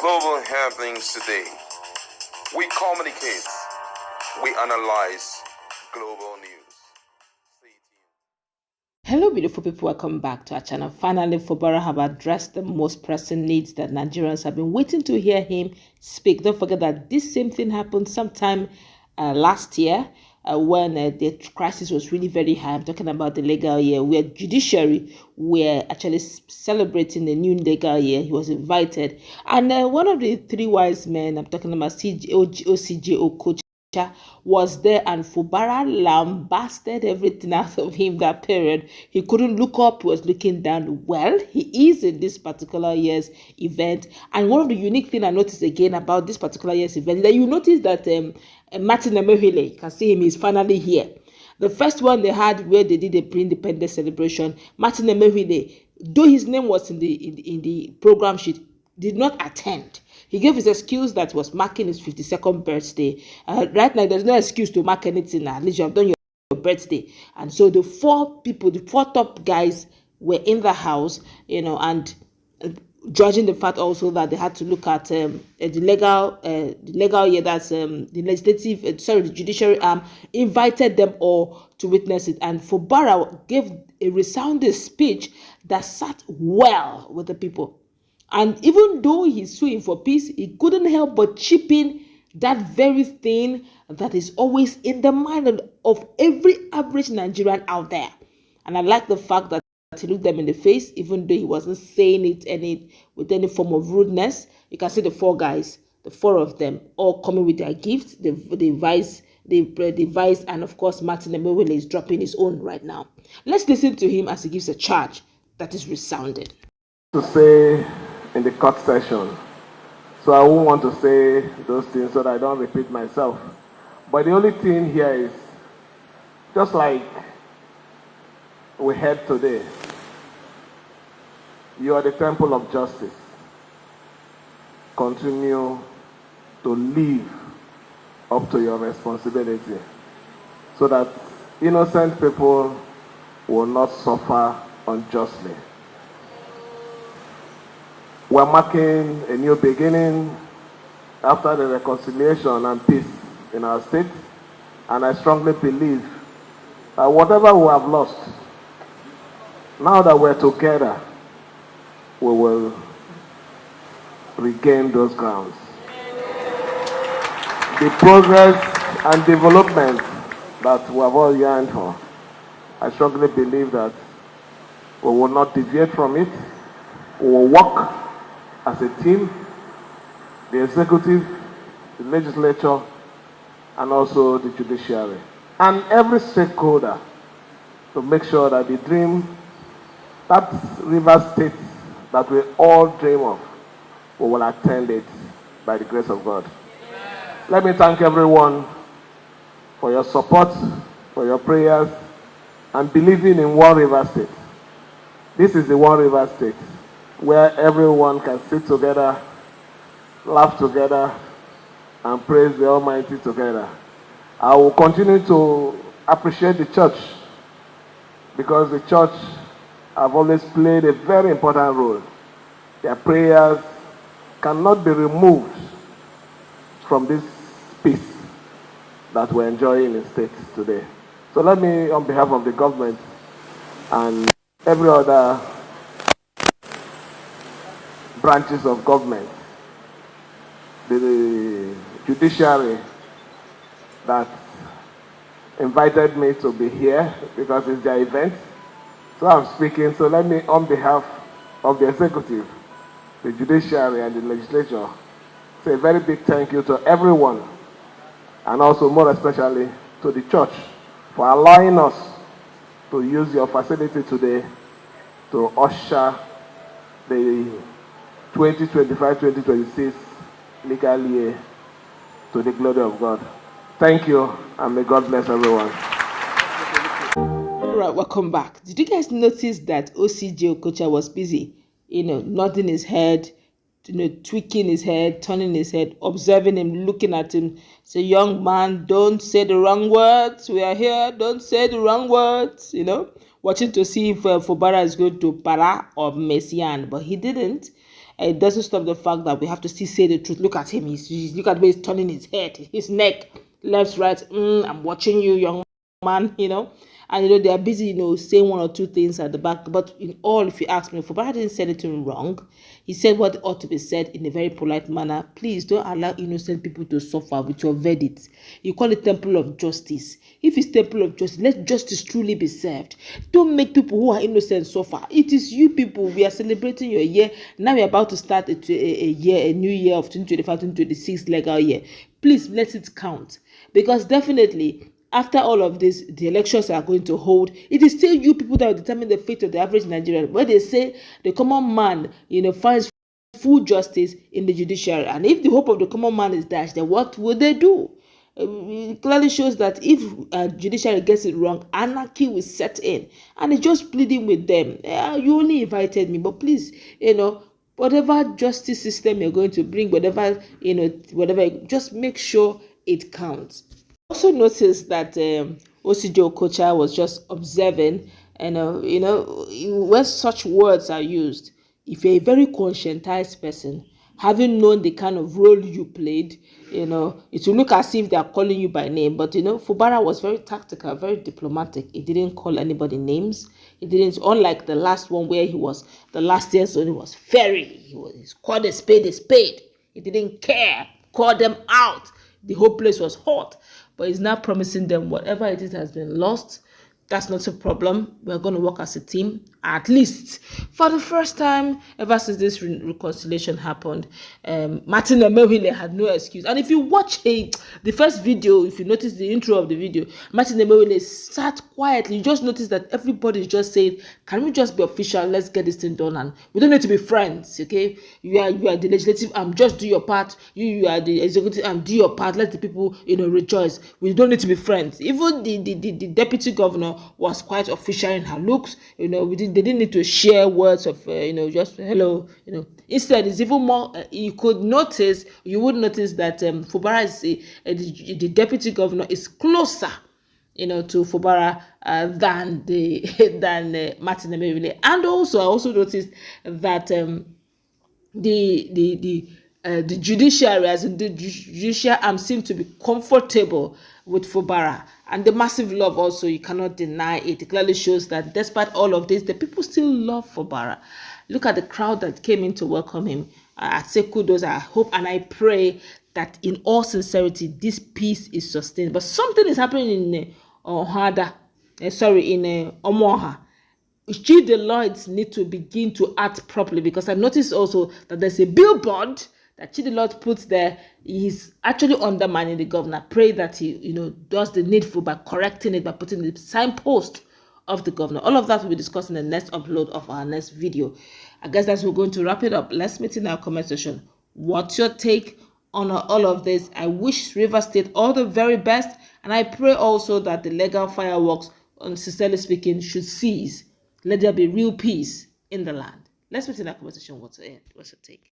global happenings today. We communicate, we analyze global news. Stay tuned. Hello, beautiful people. Welcome back to our channel. Finally, Fubara have addressed the most pressing needs that Nigerians have been waiting to hear him speak. Don't forget that this same thing happened sometime last year when the crisis was really very high. I'm talking about the legal year where judiciary were actually celebrating the new legal year. He was invited. And one of the three wise men, I'm talking about OCJ Okocha, was there, and Fubara lambasted everything out of him that period. He couldn't look up, he was looking down. Well, he is in this particular year's event, and one of the unique things I noticed again about this particular year's event is that you notice that Martin Emehuile, you can see him, is finally here. The first one they had where they did a pre-independence celebration, Martin Emehuile, though his name was in the program sheet, did not attend. He gave his excuse that was marking his 52nd birthday. Right now, there's no excuse to mark anything. At least you have done your birthday. And so the four top guys were in the house, and judging the fact also that they had to look at the legal year, that's the judiciary arm invited them all to witness it. And Fubara gave a resounding speech that sat well with the people. And even though he's suing for peace, he couldn't help but chip in that very thing that is always in the mind of every average Nigerian out there. And I like the fact that he looked them in the face, even though he wasn't saying it with any form of rudeness. You can see the four guys, the four of them, all coming with their gifts, the vice, and of course, Martin Emehuile is dropping his own right now. Let's listen to him as he gives a charge that is resounding. To say in the court session, so I won't want to say those things so that I don't repeat myself. But the only thing here is, just like we heard today, you are the temple of justice. Continue to live up to your responsibility so that innocent people will not suffer unjustly. We're marking a new beginning after the reconciliation and peace in our state, and I strongly believe that whatever we have lost, now that we're together, we will regain those grounds. The progress and development that we have all yearned for, I strongly believe that we will not deviate from it. We will work as a team, the executive, the legislature, and also the judiciary, and every stakeholder, to make sure that the dream, that river state that we all dream of, we will attain it by the grace of God. Let me thank everyone for your support, for your prayers, and believing in One River State. This is the One River State, where everyone can sit together, laugh together, and praise the Almighty together. I will continue to appreciate the church, because the church have always played a very important role. Their prayers cannot be removed from this peace that we're enjoying in state today. So let me, on behalf of the government and every other branches of government, the judiciary that invited me to be here because it's their event. So I'm speaking, so let me, on behalf of the executive, the judiciary and the legislature, say a very big thank you to everyone, and also more especially to the church for allowing us to use your facility today to usher the 2025-2026 legal year to the glory of God. Thank you, and may God bless everyone. All right, welcome back. Did you guys notice that OCJ Okocha was busy, nodding his head, tweaking his head, turning his head, observing him, looking at him, say, young man, don't say the wrong words. We are here. Don't say the wrong words, watching to see if Fubara is going to para or Messian, but he didn't. It doesn't stop the fact that we have to still say the truth. Look at him. Look at the way he's turning his head, his neck, left, right. I'm watching you, young man, And they are busy, saying one or two things at the back. But in all, if you ask me, Fubara didn't say anything wrong. He said what ought to be said in a very polite manner. Please don't allow innocent people to suffer with your verdict. You call it temple of justice. If it's temple of justice, let justice truly be served. Don't make people who are innocent suffer. It is you people. We are celebrating your year. Now we're about to start a new year of 2025-2026 legal year. Please let it count. Because definitely, after all of this, the elections are going to hold. It is still you people that will determine the fate of the average Nigerian. Where they say the common man, finds full justice in the judiciary. And if the hope of the common man is dashed, then what will they do? It clearly shows that if judiciary gets it wrong, anarchy will set in. And it's just pleading with them. You only invited me, but please, whatever justice system you're going to bring, whatever, just make sure it counts. Also noticed that Osijo Okocha was just observing, and when such words are used, if you're a very conscientized person, having known the kind of role you played, it will look as if they are calling you by name. But Fubara was very tactical, very diplomatic. He didn't call anybody names. He didn't, unlike the last one where the last year, so he was fiery. He called a spade a spade. He didn't care. Called them out. The whole place was hot. But he's now promising them whatever it is has been lost. That's not a problem. We're going to work as a team. At least for the first time ever since this reconciliation happened, Martin Emewile had no excuse. And if you watch the first video, if you notice the intro of the video, Martin Emewile sat quietly. You just notice that everybody is just saying, can we just be official? Let's get this thing done. And we don't need to be friends, okay? You are the legislative arm. Just do your part. You are the executive arm. Do your part. Let the people, rejoice. We don't need to be friends. Even the deputy governor was quite official in her looks. They didn't need to share words of just hello. Instead, it's even more. You would notice that Fubara is the deputy governor is closer, to Fubara than Martin Emewile. And also, I also noticed that the judiciary, as in the judicial arm, seem to be comfortable with Fubara, and the massive love also, you cannot deny it. It clearly shows that despite all of this, the people still love Fubara. Look at the crowd that came in to welcome him. I say kudos. I hope and I pray that in all sincerity, this peace is sustained. But something is happening in Omoha. Chief Deloitte need to begin to act properly, because I noticed also that there's a billboard that Chief Deloitte puts there. He's actually undermining the governor. Pray that he does the needful by correcting it, by putting the signpost of the governor. All of that will be discussed in the next upload of our next video. I guess that's we're going to wrap it up. Let's meet in our comment section. What's your take on all of this? I wish Rivers State all the very best, and I pray also that the legal fireworks, sincerely speaking, should cease. Let there be real peace in the land. Let's meet in our comment section. What's your take?